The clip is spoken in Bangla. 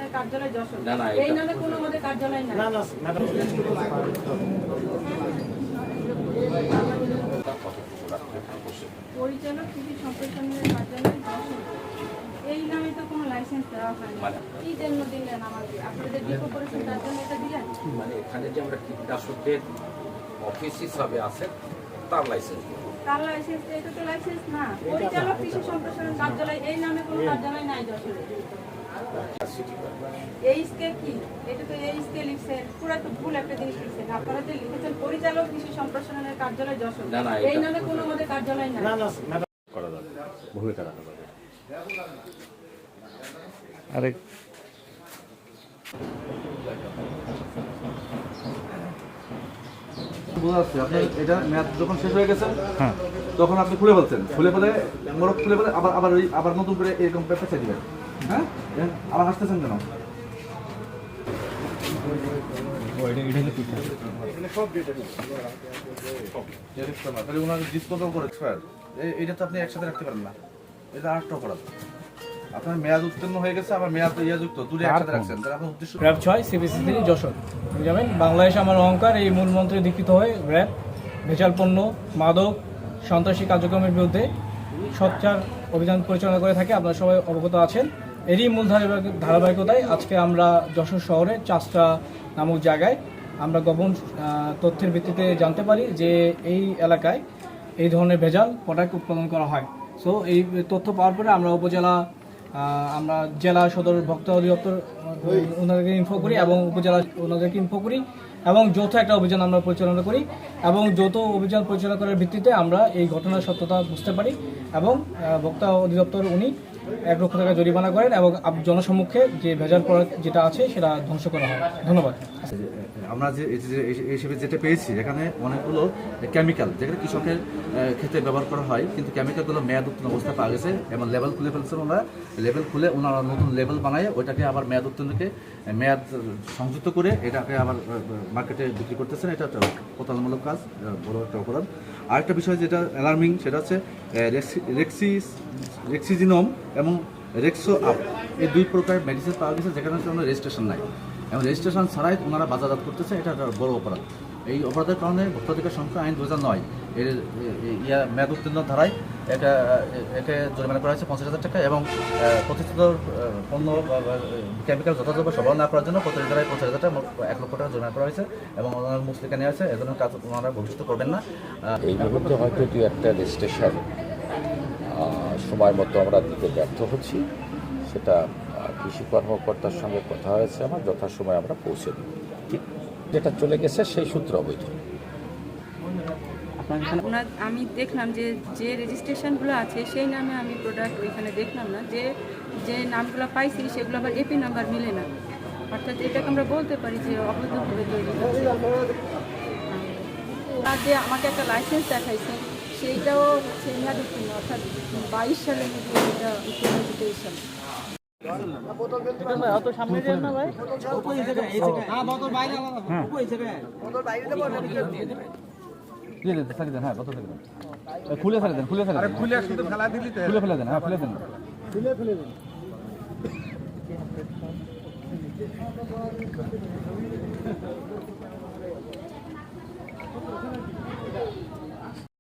সম্প্রসারণের কার্যালয় যশোর। এই নামে কোনো আমাদের কার্যালয় নাই। পরিচালক কৃষি সম্প্রসারণের কার্যালয় যশোর, এই নামে তো কোনো লাইসেন্স দেওয়া হয়নি। কি জন্য দিলেন আমাকে? আপনাদের ডিপো করেছেন তার জন্য এটা দিলেন? মানে এখানে যে আমরা কীটনাশকের অফিস হিসাবে আছে তার লাইসেন্স, তার লাইসেন্স, এটা তো লাইসেন্স না। পরিচালক কৃষি সম্প্রসারণ কার্যালয়, এই নামে কোনো কার্যালয় নাই যশোরে। এইচকে কি? এটা তো এইচকে লিখছেন, পুরো তো ভুল একটা জিনিস লিখছেন। আপনারা যে লিখেছেন পরিচালক কৃষি সম্প্রসারণের কার্যালয় যশোর, এই নামে কোনো আমাদের কার্যালয় নাই। করা যাবে, ভূমিকা রাখা যাবে। আরেক বোঝা যাচ্ছে আপনার এটা মেয়াদ যখন শেষ হয়ে গেছে, হ্যাঁ, তখন আপনি খুলে ফেলছেন, খুলে ফেলে মোড়ক খুলে ফেলে আবার নতুন করে এরকম পেঁচে দিবেন। হ্যাঁ, আবার হাসতেছেন কেন? তাহলে ওনার ডিসপোজাল করে এক্সপায়ার, এটা তো আপনি একসাথে রাখতে পারেন না, এটা আরেকটা অপরাধ। আপনার মেয়াদ উত্তীর্ণ হয়ে গেছে, আবার মেয়াদ ইয়াযুক্ত দুটো একসাথে রাখছেন, তাহলে আপনার উদ্দেশ্য। RAB 6 CBC 3 Jessore. যাবেন বাংলাদেশ আমার অহংকার, এই মূল মন্ত্রে দীক্ষিত হয়ে র্যাব ভেজাল পণ্য, মাদক, সন্ত্রাসী কার্যক্রমের বিরুদ্ধে সোচ্চার অভিযান পরিচালনা করে থাকে। আপনারা সবাই অবগত আছেন। এরই মূল ধারাবাহিকতায় আজকে আমরা যশোর শহরে চাষটা নামক জায়গায় আমরা গোপন তথ্যের ভিত্তিতে জানতে পারি যে এই এলাকায় এই ধরনের ভেজাল প্রোডাক্ট উৎপাদন করা হয়। সো এই তথ্য পাওয়ার পরে আমরা আমরা জেলা সদর ভোক্তা অধিদপ্তর ওনাদেরকে ইনফো করি এবং উপজেলা ওনাদেরকে ইনফো করি এবং যৌথ একটা অভিযান আমরা পরিচালনা করি এবং যৌথ অভিযান পরিচালনা করার ভিত্তিতে আমরা এই ঘটনার সত্যতা বুঝতে পারি এবং ভোক্তা অধিদপ্তর উনি 1 লক্ষ টাকা জরিমানা করেন এবং জনসম্মুখে যে ভেজাল প্রোডাক্ট যেটা আছে সেটা ধ্বংস করা হয়। ধন্যবাদ। আমরা যে হিসেবে যেটা পেয়েছি, এখানে অনেকগুলো কেমিক্যাল যেখানে কৃষকের ক্ষেত্রে ব্যবহার করা হয়, কিন্তু কেমিক্যালগুলো মেয়াদ উত্তীর্ণ অবস্থায় পাওয়া গেছে এবং লেবেল খুলে ফেলছেন ওনারা। লেবেল খুলে ওনারা নতুন লেবেল বানায় ওইটাকে আবার মেয়াদ উত্তীর্ণকে মেয়াদ সংযুক্ত করে এটাকে আবার মার্কেটে বিক্রি করতেছেন। এটা একটা প্রতারণামূলক কাজ, বড় একটা অপরাধ। আরেকটা বিষয় যেটা অ্যালার্মিং, সেটা হচ্ছে রেক্সিজিনম এবং রেক্সো আপ, এই 2 প্রকার মেডিসিন পাওয়া গেছে যেখানে কোনো রেজিস্ট্রেশন নাই এবং রেজিস্ট্রেশন ছাড়াই ওনারা বাজারজাত করতেছে। এটা একটা বড় অপরাধ। এই অপরাধের কারণে ভোক্তাধিকার সংস্থা আইন 2009 এর মেয়াদ উত্তীর্ণ ধারায় একে জরিমানা করা হয়েছে 50,000 টাকা এবং প্রতিষ্ঠিত পণ্য কেমিক্যাল যথাযথভাবে সরবরাহ না করার জন্য প্রতি ধারায় 50,000 টাকা, 1 লক্ষ টাকা জরিমানা করা হয়েছে এবং ওনার মুসলিকা নেওয়া হয়েছে। এ ধরনের কাজ ওনারা ভবিষ্যতে করবেন না। এই মুহূর্তে হয়তো এটি একটা রেজিস্ট্রেশন সময় মতো আমরা দিতে ব্যর্থ হচ্ছি, সেটা কৃষি কর্মকর্তার সঙ্গে কথা হয়েছে আমার, যথাসময়ে আমরা পৌঁছে দেব। ঠিক যেটা চলে গেছে সেই সূত্র অবৈধ। আমি দেখলাম যে রেজিস্ট্রেশনগুলো আছে সেই নামে আমি প্রোডাক্ট ওইখানে দেখলাম না, যে নামগুলো পাইছি সেগুলো আবার এপি নাম্বার মিলে না। অর্থাৎ এটাকে আমরা বলতে পারি যে অবৈধভাবে তৈরি হচ্ছে। আর যে আমাকে একটা লাইসেন্স দেখাইছে সেইটাও হচ্ছে মেয়াদ উত্তীর্ণ, অর্থাৎ 22 সালে নাকি এটা উত্তীর্ণ, 23 সালে। খুলে ফেলে দেন, খুলে ফেলে দেন, খুলে ফেলে দেন, হ্যাঁ খুলে দেন।